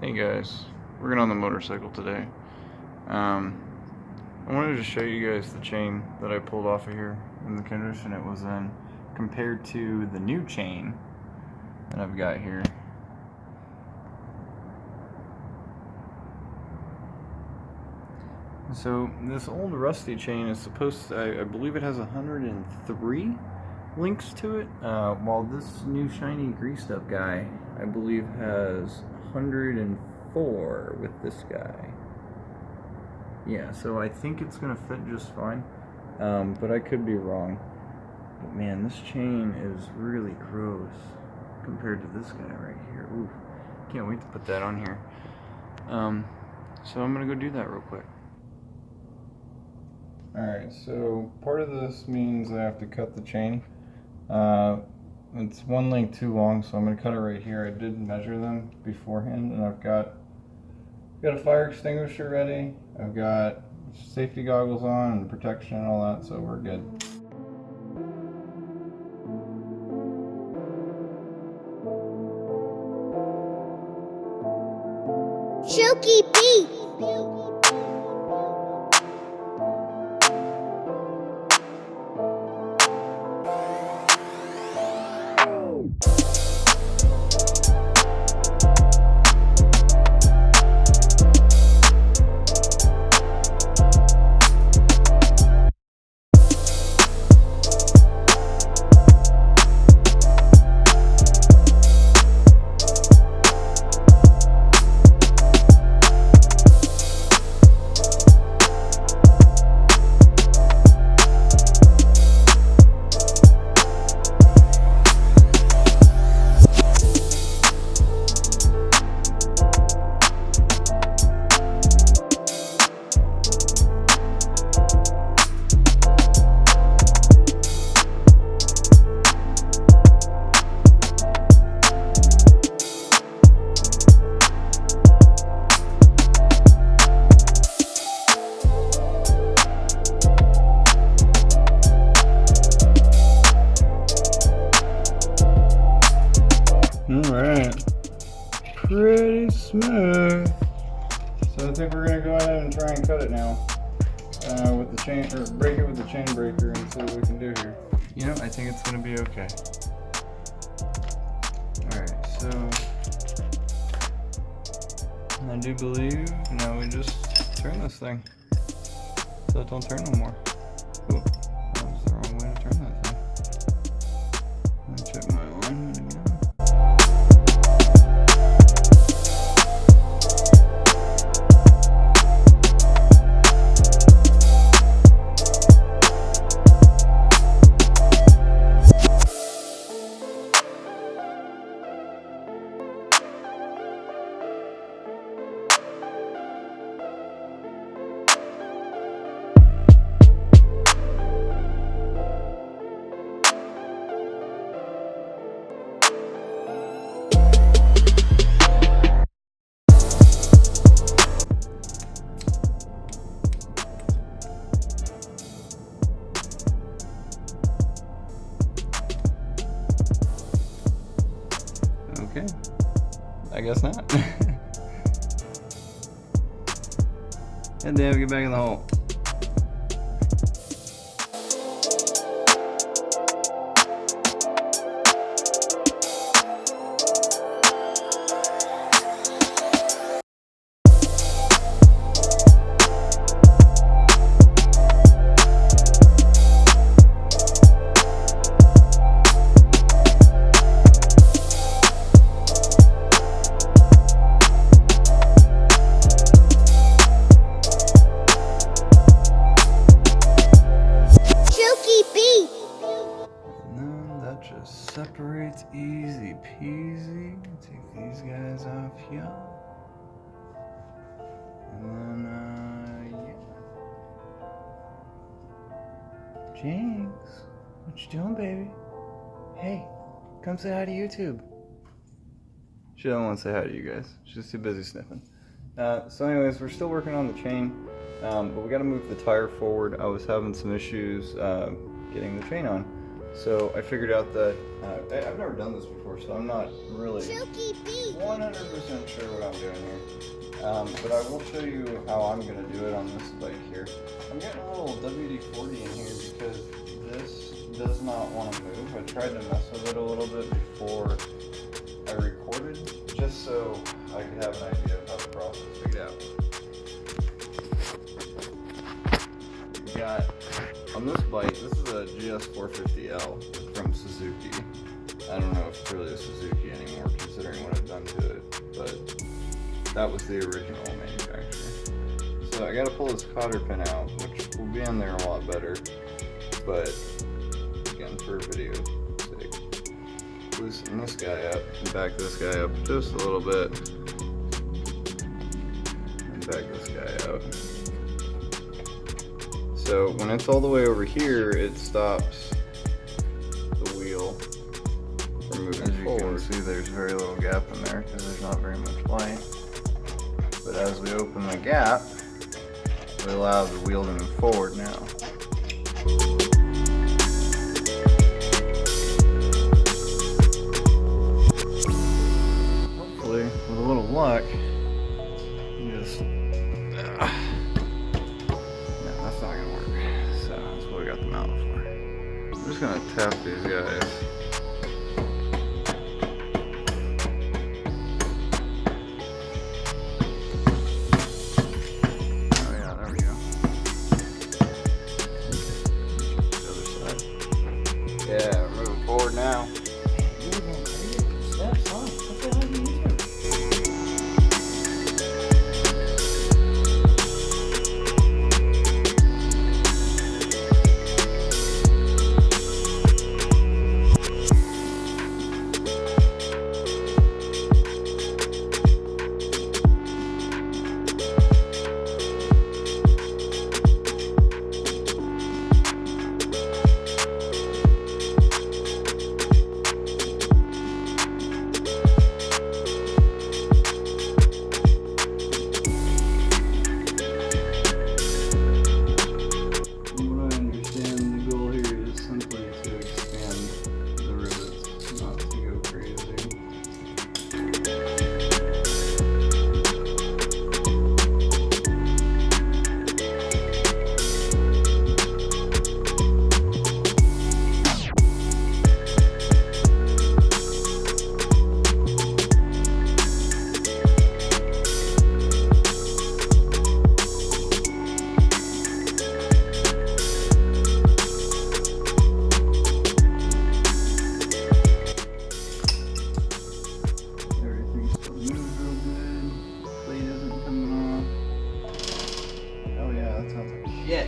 Hey guys, working on the motorcycle today. I wanted to show you guys the chain that I pulled off of here and the condition it was in compared to the new chain that I've got here. So this old rusty chain is supposed to, I believe it has 103 links to it, while this new shiny greased up guy I believe has 104 with this guy. Yeah, so I think it's gonna fit just fine, but I could be wrong. But man, this chain is really gross compared to this guy right here. Ooh, can't wait to put that on here. So I'm gonna go do that real quick. Alright, so part of this means I have to cut the chain. It's one link too long, so I'm going to cut it right here. I did measure them beforehand, and I've got a fire extinguisher ready. I've got safety goggles on and protection and all that, so we're good. Suzuki beat. Alright, pretty smooth. So I think we're gonna go ahead and try and cut it now with the chain, or break it with the chain breaker, and see what we can do here. You know, I think it's gonna be okay. Alright, so I do believe now we just turn this thing so it don't turn no more. Ooh, that was the wrong way to turn that thing. Let me check my alignment again. Okay, I guess not. And then get back in the hole. Just separates easy peasy. Take these guys off here. And then, yeah. Jinx, what you doing, baby? Hey, come say hi to YouTube. She doesn't want to say hi to you guys. She's too busy sniffing. So anyways, we're still working on the chain, but we got to move the tire forward. I was having some issues getting the chain on. So I figured out that I've never done this before, so I'm not really Suzuki Beat. 100% sure what I'm doing here. But I will show you how I'm going to do it on this bike here. I'm getting a little WD-40 in here because this does not want to move. I tried to mess with it a little bit before I recorded, just so I could have an idea of how the process figured out. We got, on this bike, this is a GS450L from Suzuki. I don't know if it's really a Suzuki anymore, considering what I've done to it, but that was the original manufacturer. So I gotta pull this cotter pin out, which will be in there a lot better, but again, for video sake, loosen this guy up and back this guy up just a little bit, and back this guy out. So when it's all the way over here, it stops the wheel from moving forward. As you can see, there's very little gap in there because there's not very much light. But as we open the gap, we allow the wheel to move forward now. Hopefully, with a little luck, you just... No, that's not gonna work. So that's what we got the mount for. I'm just gonna tap these guys. Yeah, we're moving forward now. Yeah.